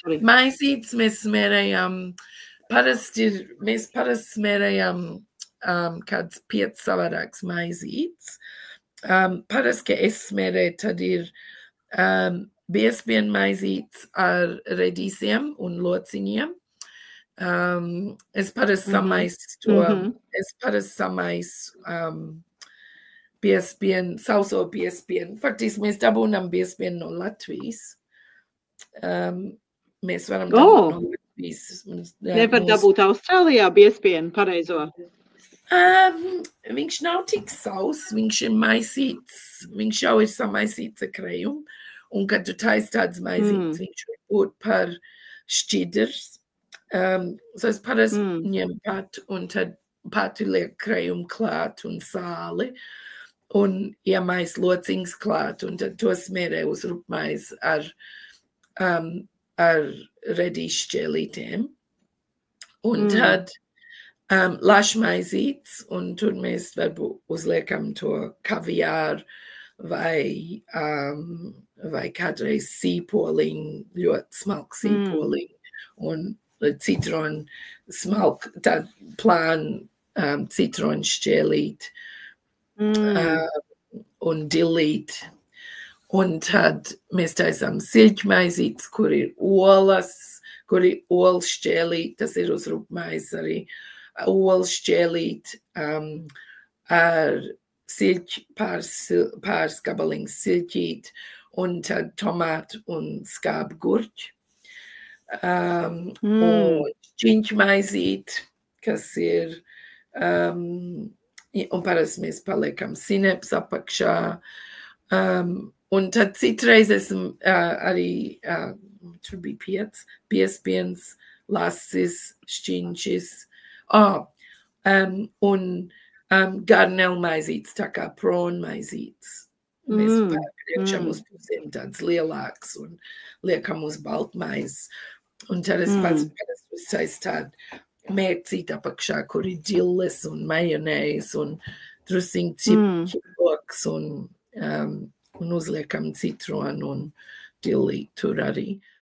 sorry. Maizītes mēs smērējam, mēs parasti smērējam kāds 5 savādāks maizītes. Parasti, ka es smērēju, tad ir biezpienu maizītes ar redīsiem un lociņiem. Es parasti samaisu to, biezpienu, sauso biezpienu. Faktiski mēs dabūnam biezpienu no Latvijas. Mēs varam dabūt no Latvijas. Nevar dabūt Austrālijā biezpienu pareizo? Viņš nav tik sauss, viņš ir maisīts, viņš jau ir samaisīts ar krējumu, un kad tu taisi tāds maizītes, viņš var būt par šķidrs. So es parasti ņem pat, un tad pati liek krējumu klāt un sāli, un iemais lociņas klāt, un tad to smērē uz rupmais ar redīšu šķēlītēm. Un tad lašmaizītes, un tur mēs varbūt uzliekam to kaviāru vai kādreiz sīpoliņu, ļoti smalku sīpoliņu, un citronu smalku, tādu plānu citronu šķēlīt un dillīt. Un tad mēs taisām siļķmaizītes, kur ir olas, kur ir olas šķēlīt, tas ir uz rupmais arī. Olas šķēlīt ar pāris gabaliņus silķīt, un tad tomātu un skābu gurķi. Un šķiņķu maizīt, kas ir, un parasti mēs paliekam sineps apakšā. Un tad citreiz esmu arī, tur bija 5, biezpiens, lasis, šķiņķis, un garnelu maizītes, tā kā prawn maizītes. Mēs priekšam uz pusēm tāds lielāks un liekam uz baltmaizi. Un tad es pats uztaisu tādu mērcītu apakšā, kur ir dilles un majonēs un drusiņ ķipoks un uzliekam citronu un dillī tur arī.